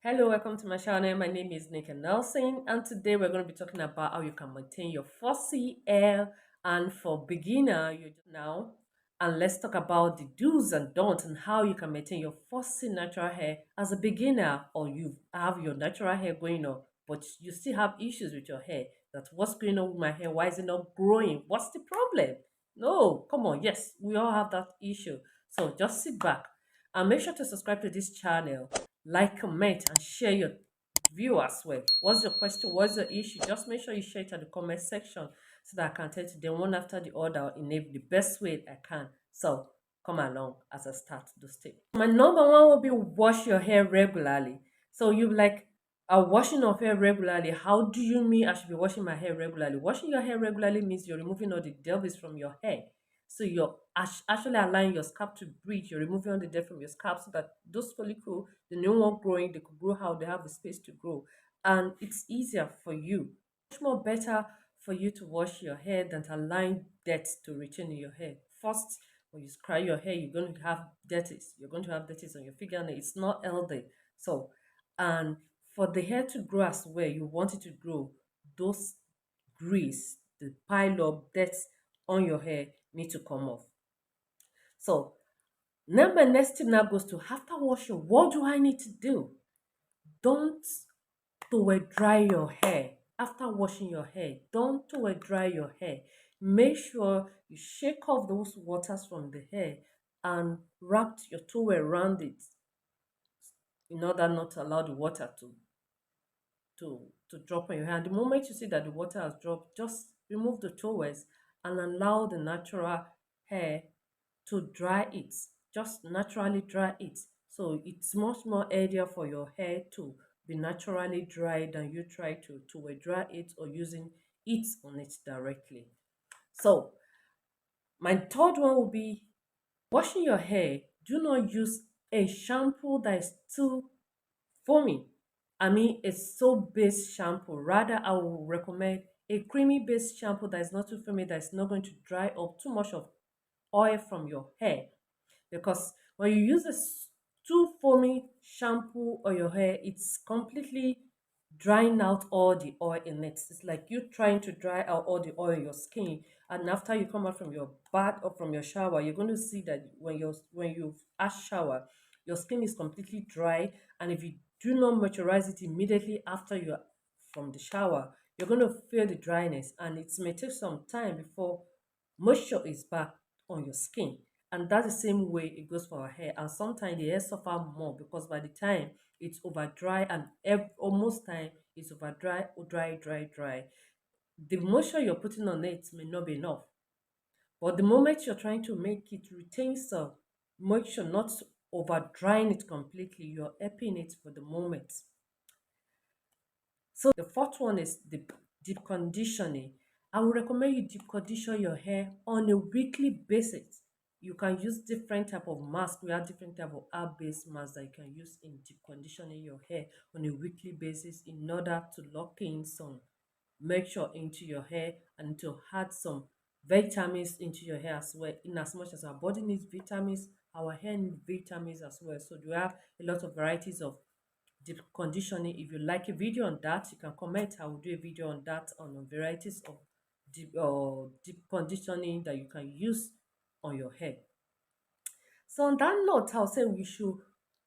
Hello, welcome to my channel. My name is Nick Nelson, and today we're going to be talking about how you can maintain your fussy hair. And for beginner, you now, and let's talk about the do's and don'ts and how you can maintain your fussy natural hair as a beginner, or you have your natural hair going on, but you still have issues with your hair. That's what's going on with my hair. Why is it not growing? What's the problem? No, come on. Yes, we all have that issue. So just sit back and make sure to subscribe to this channel, like, comment, and share your view as well. What's your question? What's your issue? Just make sure you share it at the comment section so that I can tell you them one after the other in the best way I can. So come along as I start the step. My number one will be wash your hair regularly. So you like washing of hair regularly. How do you mean I should be washing my hair regularly? Washing your hair regularly means you're removing all the debris from your hair. So you're actually allowing your scalp to breathe. You're removing all the dirt from your scalp so that those follicles, the new one growing, they could grow how they have the space to grow. And it's easier for you. Much more better for you to wash your hair than to allowing dirt to retain in your hair. First, when you scrub your hair, you're going to have dirties. You're going to have dirties on your fingernail. It's not healthy. So, and for the hair to grow as well, you want it to grow. Those grease, the pile of dirt on your hair need to come off. So now my next tip now goes to after washing, what do I need to do? Don't towel dry your hair. After washing your hair, don't towel dry your hair. Make sure you shake off those waters from the hair and wrap your towel around it in order not to allow the water to drop on your hair. And the moment you see that the water has dropped, just remove the towels and allow the natural hair to dry it. Just naturally dry it. So it's much more easier for your hair to be naturally dry than you try to wet dry it or using it on it directly. So my third one will be washing your hair. Do not use a shampoo that is too foamy. I mean, a soap based shampoo. Rather, I will recommend a creamy based shampoo that is not too foamy, that is not going to dry up too much of oil from your hair. Because when you use a too foamy shampoo on your hair, it's completely drying out all the oil in it. It's like you trying to dry out all the oil in your skin, and after you come out from your bath or from your shower, you're going to see that when you've had shower, your skin is completely dry, and if you do not moisturize it immediately after you're from the shower, you're going to feel the dryness, and it may take some time before moisture is back on your skin. And that's the same way it goes for our hair. And sometimes the hair suffer more because by the time it's over dry and almost time it's over dry, the moisture you're putting on it may not be enough. But the moment you're trying to make it retain some moisture, not over drying it completely, you're helping it for the moment. So the fourth one is the deep conditioning. I would recommend you deep condition your hair on a weekly basis. You can use different type of mask. We have different type of herb-based masks that you can use in deep conditioning your hair on a weekly basis in order to lock in some moisture into your hair and to add some vitamins into your hair as well. In as much as our body needs vitamins, our hair needs vitamins as well. So we have a lot of varieties of deep conditioning. If you like a video on that, you can comment. I will do a video on that on varieties of deep conditioning that you can use on your hair. So on that note, I'll say we should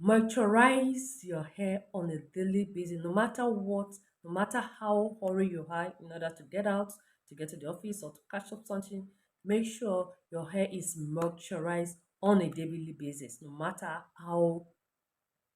moisturize your hair on a daily basis, no matter what, no matter how hurry you are in order to get out, to get to the office or to catch up something. Make sure your hair is moisturized on a daily basis, no matter how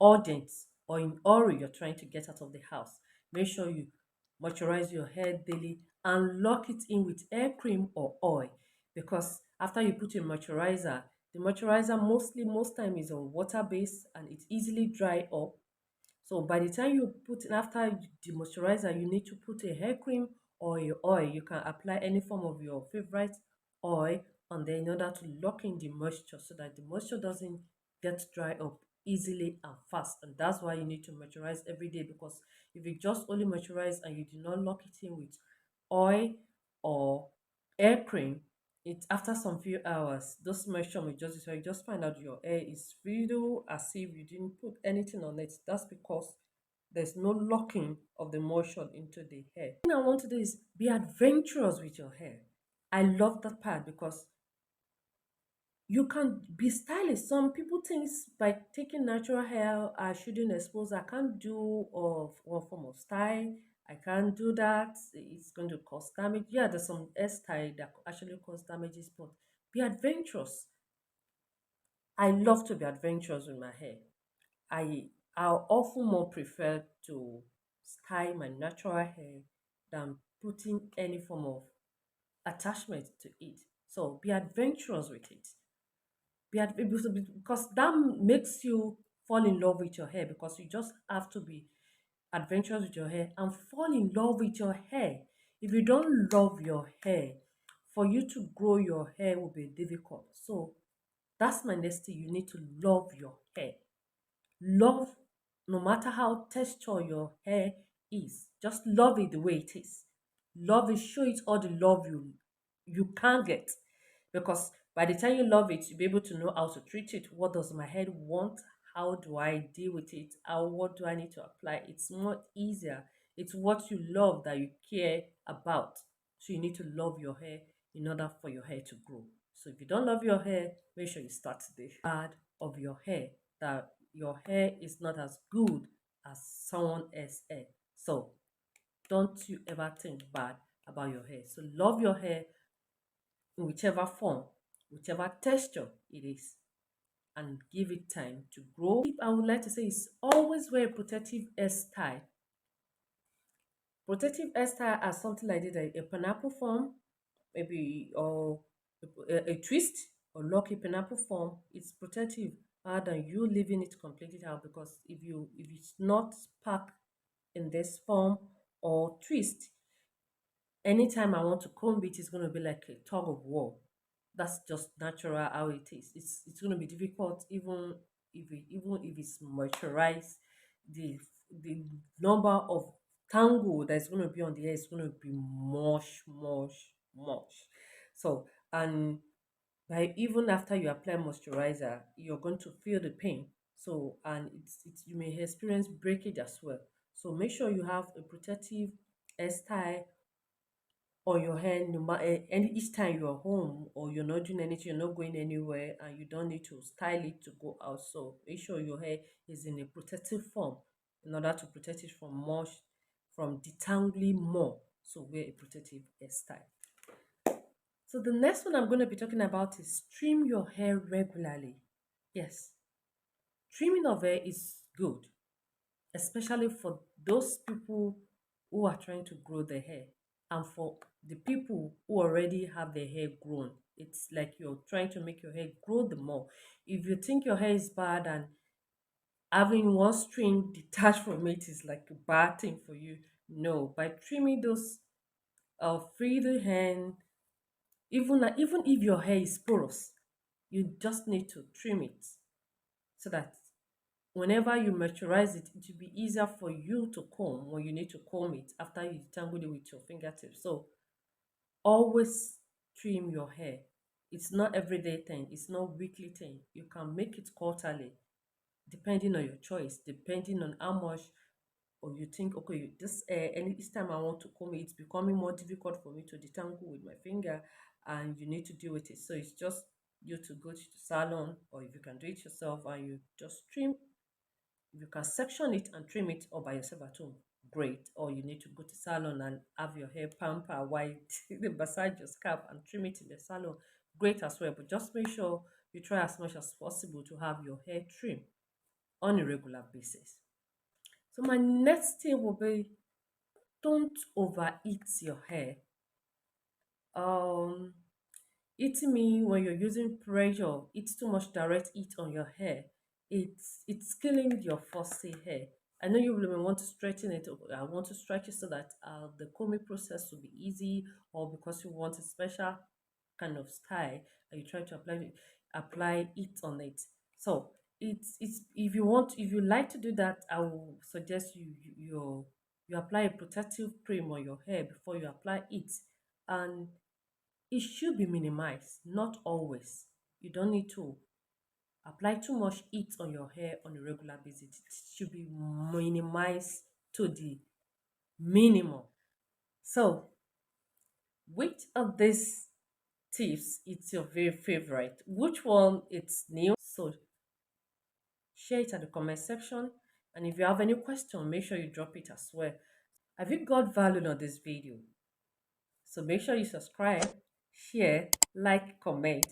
urgent or in hurry you're trying to get out of the house. Make sure you moisturize your hair daily and lock it in with hair cream or oil, because after you put your moisturizer, the moisturizer most time is on water based and it easily dry up. So by the time you put after the moisturizer, you need to put a hair cream or your oil. You can apply any form of your favorite oil on there in order to lock in the moisture so that the moisture doesn't get dry up easily and fast. And that's why you need to moisturize every day, because if you just only moisturize and you do not lock it in with oil or hair cream, it after some few hours, those moisture will just disappear. You just find out your hair is filled as if you didn't put anything on it. That's because There's no locking of the moisture into the hair. The thing I want to do is be adventurous with your hair. I love that part because you can be stylish. Some people think by taking natural hair, I shouldn't expose. I can't do of one form of style. I can't do that. It's going to cause damage. Yeah, there's some hairstyle that actually cause damages, but be adventurous. I love to be adventurous with my hair. I I often more prefer to style my natural hair than putting any form of attachment to it. So be adventurous with it. Because that makes you fall in love with your hair because you just have to be adventurous with your hair and fall in love with your hair. If you don't love your hair, for you to grow your hair will be difficult. So that's my next thing. You need to love your hair. Love, no matter how texture your hair is, just love it the way it is. Love it, show it all the love you can get. Because by the time you love it, you'll be able to know how to treat it. What does my head want? How do I deal with it? How what do I need to apply? It's more easier. It's what you love that you care about. So you need to love your hair in order for your hair to grow. So if you don't love your hair, make sure you start today. Bad of your hair, that your hair is not as good as someone else's hair. So don't you ever think bad about your hair. So love your hair in whichever form, whichever texture it is, and give it time to grow. I would like to say is always wear a protective hairstyle. Protective hairstyle as something like this, a pineapple form, maybe, or a twist or lock a pineapple form. It's protective rather than you leaving it completely out, because if it's not packed in this form or twist, anytime I want to comb it, it's going to be like a tug of war. That's just natural how it is. It's going to be difficult even if it's moisturized. The the number of tangle that's going to be on the hair is going to be much. So, and by even after you apply moisturizer, you're going to feel the pain. So, and it's you may experience breakage as well. So make sure you have a protective hairstyle on your hair, and each time you're home or you're not doing anything, you're not going anywhere, and you don't need to style it to go out. So make sure your hair is in a protective form in order to protect it from from detangling more. So wear a protective hairstyle. So the next one I'm going to be talking about is trim your hair regularly. Yes, trimming of hair is good, especially for those people who are trying to grow their hair, and for the people who already have their hair grown. It's like you're trying to make your hair grow the more. If you think your hair is bad and having one string detached from it is like a bad thing for you, no. By trimming those free the hand, even if your hair is porous, you just need to trim it so that whenever you moisturize it, it will be easier for you to comb when you need to comb it after you tangle it with your fingertips. So always trim your hair. It's not everyday thing, it's not weekly thing. You can make it quarterly, depending on your choice, depending on how much, or you think, okay, this any each time I want to comb it, it's becoming more difficult for me to detangle with my finger, and you need to deal with it. So it's just you to go to the salon, or if you can do it yourself, and you just trim. You can section it and trim it all by yourself at home. Great. Or you need to go to salon and have your hair pamper while they massage your scalp and trim it in the salon. Great as well. But just make sure you try as much as possible to have your hair trimmed on a regular basis. So my next tip will be, don't overeat your hair. Um Eating me when you're using pressure, it's too much direct heat on your hair. It's killing your fussy hair. I know you will want to straighten it. Or I want to stretch it so that the combing process will be easy, or because you want a special kind of style and you try to apply it on it. So it's if you want, if you like to do that, I will suggest you apply a protective cream on your hair before you apply it, and it should be minimized, not always. You don't need to. apply too much heat on your hair on a regular basis. It should be minimized to the minimum. So, which of these tips is your very favorite? Which one it's new? So share it at the comment section. And if you have any question, make sure you drop it as well. Have you got value on this video? So make sure you subscribe, share, like, comment,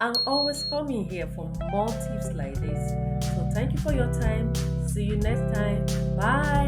and always come in here for more tips like this. So thank you for your time. See you next time. Bye.